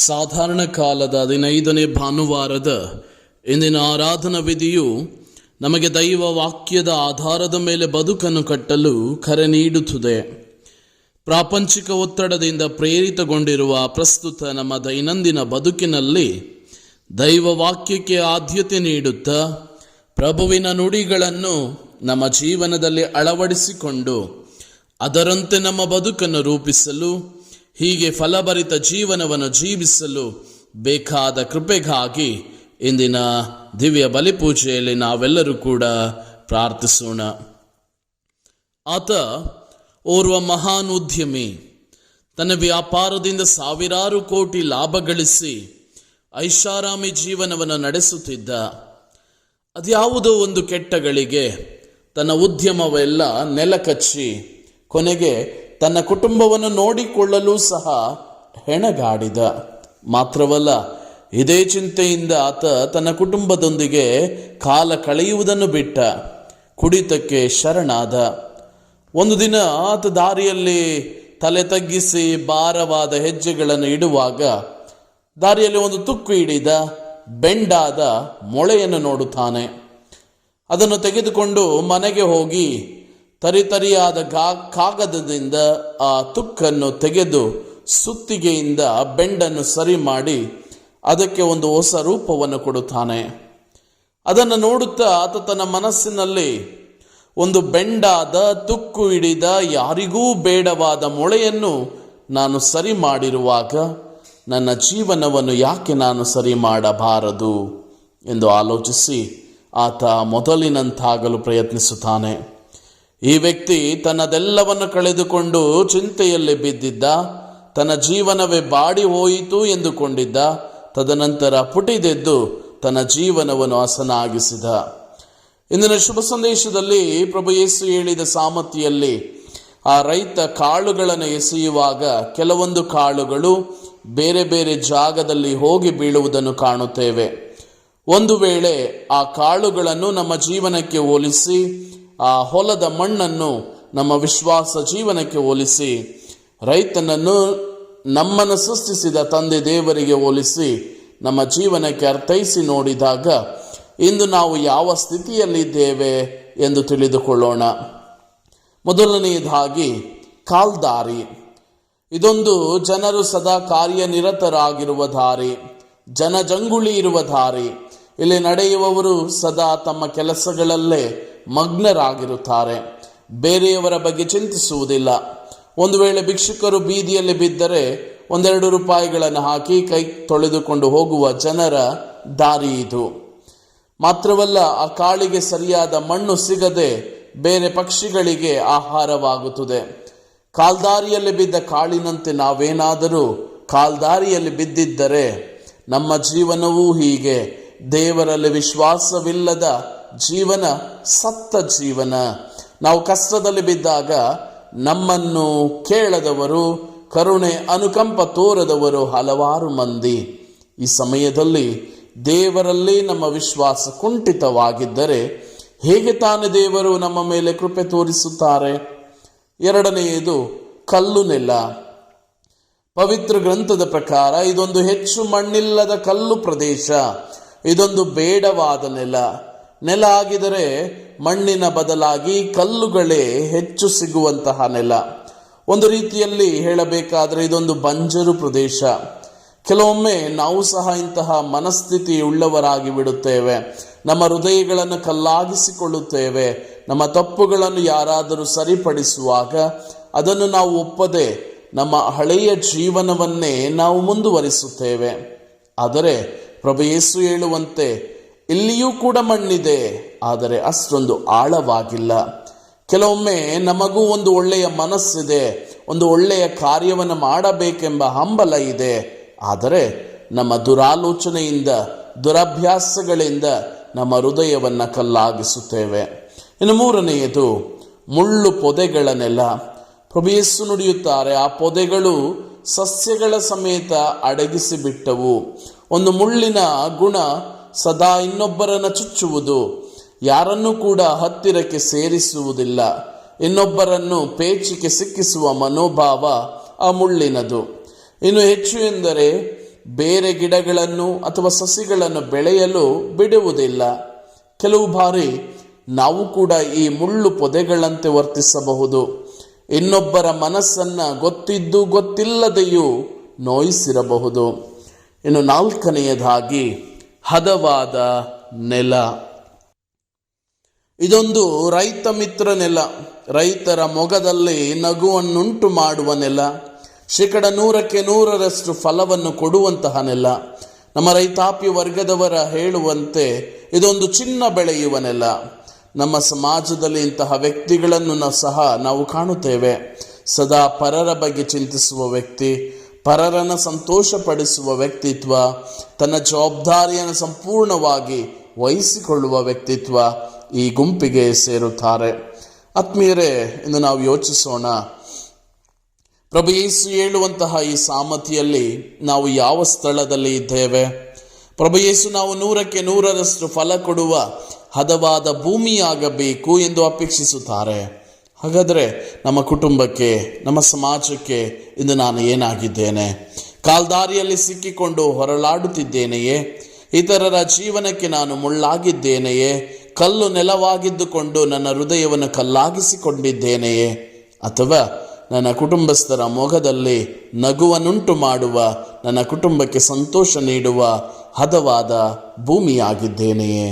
ಸಾಧಾರಣ ಕಾಲದ 15ನೇ ಭಾನುವಾರದ ಇಂದಿನ ಆರಾಧನಾ ವಿಧಿಯು ನಮಗೆ ದೈವ ವಾಕ್ಯದ ಆಧಾರದ ಮೇಲೆ ಬದುಕನ್ನು ಕಟ್ಟಲು ಕರೆ ನೀಡುತ್ತದೆ. ಪ್ರಾಪಂಚಿಕ ಒತ್ತಡದಿಂದ ಪ್ರೇರಿತಗೊಂಡಿರುವ ಪ್ರಸ್ತುತ ನಮ್ಮ ದೈನಂದಿನ ಬದುಕಿನಲ್ಲಿ ದೈವ ವಾಕ್ಯಕ್ಕೆ ಆದ್ಯತೆ ನೀಡುತ್ತಾ ಪ್ರಭುವಿನ ನುಡಿಗಳನ್ನು ನಮ್ಮ ಜೀವನದಲ್ಲಿ ಅಳವಡಿಸಿಕೊಂಡು ಅದರಂತೆ ನಮ್ಮ ಬದುಕನ್ನು ರೂಪಿಸಲು, ಹೀಗೆ ಫಲಭರಿತ ಜೀವನವನ್ನು ಜೀವಿಸಲು ಬೇಕಾದ ಕೃಪೆಗಾಗಿ ಇಂದಿನ ದಿವ್ಯ ಬಲಿಪೂಜೆಯಲ್ಲಿ ನಾವೆಲ್ಲರೂ ಕೂಡ ಪ್ರಾರ್ಥಿಸೋಣ. ಆತ ಓರ್ವ ಮಹಾನ್ ಉದ್ಯಮಿ. ತನ್ನ ವ್ಯಾಪಾರದಿಂದ ಸಾವಿರಾರು ಕೋಟಿ ಲಾಭ ಗಳಿಸಿ ಐಷಾರಾಮಿ ಜೀವನವನ್ನು ನಡೆಸುತ್ತಿದ್ದ. ಅದ್ಯಾವುದೋ ಒಂದು ಕೆಟ್ಟಗಳಿಗೆ ತನ್ನ ಉದ್ಯಮವೆಲ್ಲ ನೆಲಕಚ್ಚಿ ಕೊನೆಗೆ ತನ್ನ ಕುಟುಂಬವನ್ನು ನೋಡಿಕೊಳ್ಳಲು ಸಹ ಹೆಣಗಾಡಿದ. ಮಾತ್ರವಲ್ಲ, ಇದೇ ಚಿಂತೆಯಿಂದ ಆತ ತನ್ನ ಕುಟುಂಬದೊಂದಿಗೆ ಕಾಲ ಕಳೆಯುವುದನ್ನು ಬಿಟ್ಟ. ಕುಡಿತಕ್ಕೆ ಶರಣಾದ. ಒಂದು ದಿನ ಆತ ದಾರಿಯಲ್ಲಿ ತಲೆ ತಗ್ಗಿಸಿ ಭಾರವಾದ ಹೆಜ್ಜೆಗಳನ್ನು ಇಡುವಾಗ ದಾರಿಯಲ್ಲಿ ಒಂದು ತುಕ್ಕು ಹಿಡಿದ ಬೆಂಡಾದ ಮೊಳೆಯನ್ನು ನೋಡುತ್ತಾನೆ. ಅದನ್ನು ತೆಗೆದುಕೊಂಡು ಮನೆಗೆ ಹೋಗಿ ತರಿತರಿಯಾದ ಕಾಗದದಿಂದ ಆ ತುಕ್ಕನ್ನು ತೆಗೆದು ಸುತ್ತಿಗೆಯಿಂದ ಬೆಂಡನ್ನು ಸರಿ ಮಾಡಿ ಅದಕ್ಕೆ ಒಂದು ಹೊಸ ರೂಪವನ್ನು ಕೊಡುತ್ತಾನೆ. ಅದನ್ನು ನೋಡುತ್ತಾ ಆತ ತನ್ನ ಮನಸ್ಸಿನಲ್ಲಿ, ಒಂದು ಬೆಂಡಾದ ತುಕ್ಕು ಹಿಡಿದ ಯಾರಿಗೂ ಬೇಡವಾದ ಮೊಳೆಯನ್ನು ನಾನು ಸರಿ ಮಾಡಿರುವಾಗ ನನ್ನ ಜೀವನವನ್ನು ಯಾಕೆ ನಾನು ಸರಿ ಮಾಡಬಾರದು ಎಂದು ಆಲೋಚಿಸಿ ಆತ ಮೊದಲಿನಂತಾಗಲು ಪ್ರಯತ್ನಿಸುತ್ತಾನೆ. ಈ ವ್ಯಕ್ತಿ ತನ್ನದೆಲ್ಲವನ್ನು ಕಳೆದುಕೊಂಡು ಚಿಂತೆಯಲ್ಲಿ ಬಿದ್ದಿದ್ದ. ತನ್ನ ಜೀವನವೇ ಬಾಡಿ ಹೋಯಿತು ಎಂದುಕೊಂಡಿದ್ದ. ತದನಂತರ ಪುಟಿದೆದ್ದು ತನ್ನ ಜೀವನವನ್ನು ಹಸನಾಗಿಸಿದ. ಇಂದಿನ ಶುಭ ಸಂದೇಶದಲ್ಲಿ ಪ್ರಭು ಯೇಸು ಹೇಳಿದ ಸಾಮರ್ಥ್ಯದಲ್ಲಿ ಆ ರೈತ ಕಾಳುಗಳನ್ನು ಎಸೆಯುವಾಗ ಕೆಲವೊಂದು ಕಾಳುಗಳು ಬೇರೆ ಬೇರೆ ಜಾಗದಲ್ಲಿ ಹೋಗಿ ಬೀಳುವುದನ್ನು ಕಾಣುತ್ತೇವೆ. ಒಂದು ವೇಳೆ ಆ ಕಾಳುಗಳನ್ನು ನಮ್ಮ ಜೀವನಕ್ಕೆ ಹೋಲಿಸಿ, ಆ ಹೊಲದ ಮಣ್ಣನ್ನು ನಮ್ಮ ವಿಶ್ವಾಸ ಜೀವನಕ್ಕೆ ಹೋಲಿಸಿ, ರೈತನನ್ನು ನಮ್ಮನ್ನು ಸೃಷ್ಟಿಸಿದ ತಂದೆ ದೇವರಿಗೆ ಹೋಲಿಸಿ ನಮ್ಮ ಜೀವನಕ್ಕೆ ಅರ್ಥೈಸಿ ನೋಡಿದಾಗ ಇಂದು ನಾವು ಯಾವ ಸ್ಥಿತಿಯಲ್ಲಿದ್ದೇವೆ ಎಂದು ತಿಳಿದುಕೊಳ್ಳೋಣ. ಮೊದಲನೆಯದಾಗಿ ಕಾಲ್ದಾರಿ. ಇದೊಂದು ಜನರು ಸದಾ ಕಾರ್ಯನಿರತರಾಗಿರುವ ದಾರಿ, ಜನಜಂಗುಳಿ ಇರುವ ದಾರಿ. ಇಲ್ಲಿ ನಡೆಯುವವರು ಸದಾ ತಮ್ಮ ಕೆಲಸಗಳಲ್ಲೇ ಮಗ್ನರಾಗಿರುತ್ತಾರೆ. ಬೇರೆಯವರ ಬಗ್ಗೆ ಚಿಂತಿಸುವುದಿಲ್ಲ. ಒಂದು ವೇಳೆ ಭಿಕ್ಷುಕರು ಬೀದಿಯಲ್ಲಿ ಬಿದ್ದರೆ 1-2 ರೂಪಾಯಿಗಳನ್ನು ಹಾಕಿ ಕೈ ತೊಳೆದುಕೊಂಡು ಹೋಗುವ ಜನರ ದಾರಿ ಇದು. ಮಾತ್ರವಲ್ಲ, ಆ ಕಾಳಿಗೆ ಸರಿಯಾದ ಮಣ್ಣು ಸಿಗದೆ ಬೇರೆ ಪಕ್ಷಿಗಳಿಗೆ ಆಹಾರವಾಗುತ್ತದೆ. ಕಾಲ್ದಾರಿಯಲ್ಲಿ ಬಿದ್ದ ಕಾಳಿನಂತೆ ನಾವೇನಾದರೂ ಕಾಲ್ದಾರಿಯಲ್ಲಿ ಬಿದ್ದಿದ್ದರೆ ನಮ್ಮ ಜೀವನವೂ ಹೀಗೆ. ದೇವರಲ್ಲಿ ವಿಶ್ವಾಸವಿಲ್ಲದ ಜೀವನ ಸತ್ತ ಜೀವನ. ನಾವು ಕಷ್ಟದಲ್ಲಿ ಬಿದ್ದಾಗ ನಮ್ಮನ್ನು ಕೇಳದವರು, ಕರುಣೆ ಅನುಕಂಪ ತೋರದವರು ಹಲವಾರು ಮಂದಿ. ಈ ಸಮಯದಲ್ಲಿ ದೇವರಲ್ಲಿ ನಮ್ಮ ವಿಶ್ವಾಸ ಕುಂಠಿತವಾಗಿದ್ದರೆ ಹೇಗೆ ತಾನೇ ದೇವರು ನಮ್ಮ ಮೇಲೆ ಕೃಪೆ ತೋರಿಸುತ್ತಾರೆ? ಎರಡನೆಯದು ಕಲ್ಲು ನೆಲ. ಪವಿತ್ರ ಗ್ರಂಥದ ಪ್ರಕಾರ ಇದೊಂದು ಹೆಚ್ಚು ಮಣ್ಣಿಲ್ಲದ ಕಲ್ಲು ಪ್ರದೇಶ. ಇದೊಂದು ಬೇಡವಾದ ನೆಲ ಆಗಿದರೆ ಮಣ್ಣಿನ ಬದಲಾಗಿ ಕಲ್ಲುಗಳೇ ಹೆಚ್ಚು ಸಿಗುವಂತಹ ನೆಲ. ಒಂದು ರೀತಿಯಲ್ಲಿ ಹೇಳಬೇಕಾದರೆ ಇದೊಂದು ಬಂಜರು ಪ್ರದೇಶ. ಕೆಲವೊಮ್ಮೆ ನಾವು ಸಹ ಇಂತಹ ಮನಸ್ಥಿತಿ ಉಳ್ಳವರಾಗಿ ಬಿಡುತ್ತೇವೆ. ನಮ್ಮ ಹೃದಯಗಳನ್ನು ಕಲ್ಲಾಗಿಸಿಕೊಳ್ಳುತ್ತೇವೆ. ನಮ್ಮ ತಪ್ಪುಗಳನ್ನು ಯಾರಾದರೂ ಸರಿಪಡಿಸುವಾಗ ಅದನ್ನು ನಾವು ಒಪ್ಪದೆ ನಮ್ಮ ಹಳೆಯ ಜೀವನವನ್ನೇ ನಾವು ಮುಂದುವರಿಸುತ್ತೇವೆ. ಆದರೆ ಪ್ರಭು ಯೇಸು ಹೇಳುವಂತೆ ಇಲ್ಲಿಯೂ ಕೂಡ ಮಣ್ಣಿದೆ, ಆದರೆ ಅಷ್ಟೊಂದು ಆಳವಾಗಿಲ್ಲ. ಕೆಲವೊಮ್ಮೆ ನಮಗೂ ಒಂದು ಒಳ್ಳೆಯ ಮನಸ್ಸಿದೆ, ಒಂದು ಒಳ್ಳೆಯ ಕಾರ್ಯವನ್ನು ಮಾಡಬೇಕೆಂಬ ಹಂಬಲ ಇದೆ. ಆದರೆ ನಮ್ಮ ದುರಾಲೋಚನೆಯಿಂದ, ದುರಭ್ಯಾಸಗಳಿಂದ ನಮ್ಮ ಹೃದಯವನ್ನು ಕಲ್ಲಾಗಿಸುತ್ತೇವೆ. ಇನ್ನು ಮೂರನೆಯದು ಮುಳ್ಳು ಪೊದೆಗಳ ನೆಲ. ಪ್ರಭು ಯೇಸು ನುಡಿಯುತ್ತಾರೆ, ಆ ಪೊದೆಗಳು ಸಸ್ಯಗಳ ಸಮೇತ ಅಡಗಿಸಿಬಿಟ್ಟವು. ಒಂದು ಮುಳ್ಳಿನ ಗುಣ ಸದಾ ಇನ್ನೊಬ್ಬರನ್ನು ಚುಚ್ಚುವುದು, ಯಾರನ್ನೂ ಕೂಡ ಹತ್ತಿರಕ್ಕೆ ಸೇರಿಸುವುದಿಲ್ಲ. ಇನ್ನೊಬ್ಬರನ್ನು ಪೇಚಿಗೆ ಸಿಕ್ಕಿಸುವ ಮನೋಭಾವ ಆ ಮುಳ್ಳಿನದು. ಇನ್ನು ಹೆಚ್ಚು ಎಂದರೆ ಬೇರೆ ಗಿಡಗಳನ್ನು ಅಥವಾ ಸಸಿಗಳನ್ನು ಬೆಳೆಯಲು ಬಿಡುವುದಿಲ್ಲ. ಕೆಲವು ಬಾರಿ ನಾವು ಕೂಡ ಈ ಮುಳ್ಳು ಪೊದೆಗಳಂತೆ ವರ್ತಿಸಬಹುದು. ಇನ್ನೊಬ್ಬರ ಮನಸ್ಸನ್ನ ಗೊತ್ತಿದ್ದು ಗೊತ್ತಿಲ್ಲದೆಯೂ ನೋಯಿಸಿರಬಹುದು. ಇನ್ನು 4ನೇಯದಾಗಿ ಹದವಾದ ನೆಲ. ಇದೊಂದು ರೈತ ಮಿತ್ರ ನೆಲ. ರೈತರ ಮೊಗದಲ್ಲಿ ನಗುವನ್ನುಂಟು ಮಾಡುವ ನೆಲ. 100% ಫಲವನ್ನು ಕೊಡುವಂತಹ ನೆಲ. ನಮ್ಮ ರೈತಾಪಿ ವರ್ಗದವರ ಹೇಳುವಂತೆ ಇದೊಂದು ಚಿನ್ನ ಬೆಳೆಯುವ ನೆಲ. ನಮ್ಮ ಸಮಾಜದಲ್ಲಿ ಇಂತಹ ವ್ಯಕ್ತಿಗಳನ್ನು ಸಹ ನಾವು ಕಾಣುತ್ತೇವೆ. ಸದಾ ಪರರ ಬಗ್ಗೆ ಚಿಂತಿಸುವ ವ್ಯಕ್ತಿ, ಪರರನ್ನು ಸಂತೋಷಪಡಿಸುವ ವ್ಯಕ್ತಿತ್ವ, ತನ್ನ ಜವಾಬ್ದಾರಿಯನ್ನು ಸಂಪೂರ್ಣವಾಗಿ ವಹಿಸಿಕೊಳ್ಳುವ ವ್ಯಕ್ತಿತ್ವ ಈ ಗುಂಪಿಗೆ ಸೇರುತ್ತಾರೆ. ಆತ್ಮೀಯರೇ, ಇಂದು ನಾವು ಯೋಚಿಸೋಣ, ಪ್ರಭು ಯೇಸು ಹೇಳುವಂತಹ ಈ ಸಾಮತಿಯಲ್ಲಿ ನಾವು ಯಾವ ಸ್ಥಳದಲ್ಲಿ ಇದ್ದೇವೆ? ಪ್ರಭು ಯೇಸು ನಾವು 100% ಫಲ ಕೊಡುವ ಹದವಾದ ಭೂಮಿಯಾಗಬೇಕು ಎಂದು ಅಪೇಕ್ಷಿಸುತ್ತಾರೆ. ಹಾಗಾದರೆ ನಮ್ಮ ಕುಟುಂಬಕ್ಕೆ, ನಮ್ಮ ಸಮಾಜಕ್ಕೆ ಇಂದು ನಾನು ಏನಾಗಿದ್ದೇನೆ? ಕಾಲ್ದಾರಿಯಲ್ಲಿ ಸಿಕ್ಕಿಕೊಂಡು ಹೊರಳಾಡುತ್ತಿದ್ದೇನೆಯೇ? ಇತರರ ಜೀವನಕ್ಕೆ ನಾನು ಮುಳ್ಳಾಗಿದ್ದೇನೆಯೇ? ಕಲ್ಲು ನೆಲವಾಗಿದ್ದುಕೊಂಡು ನನ್ನ ಹೃದಯವನ್ನು ಕಲ್ಲಾಗಿಸಿಕೊಂಡಿದ್ದೇನೆಯೇ? ಅಥವಾ ನನ್ನ ಕುಟುಂಬಸ್ಥರ ಮೊಗದಲ್ಲಿ ನಗುವನ್ನುಂಟು ಮಾಡುವ, ನನ್ನ ಕುಟುಂಬಕ್ಕೆ ಸಂತೋಷ ನೀಡುವ ಹದವಾದ ಭೂಮಿಯಾಗಿದ್ದೇನೆಯೇ?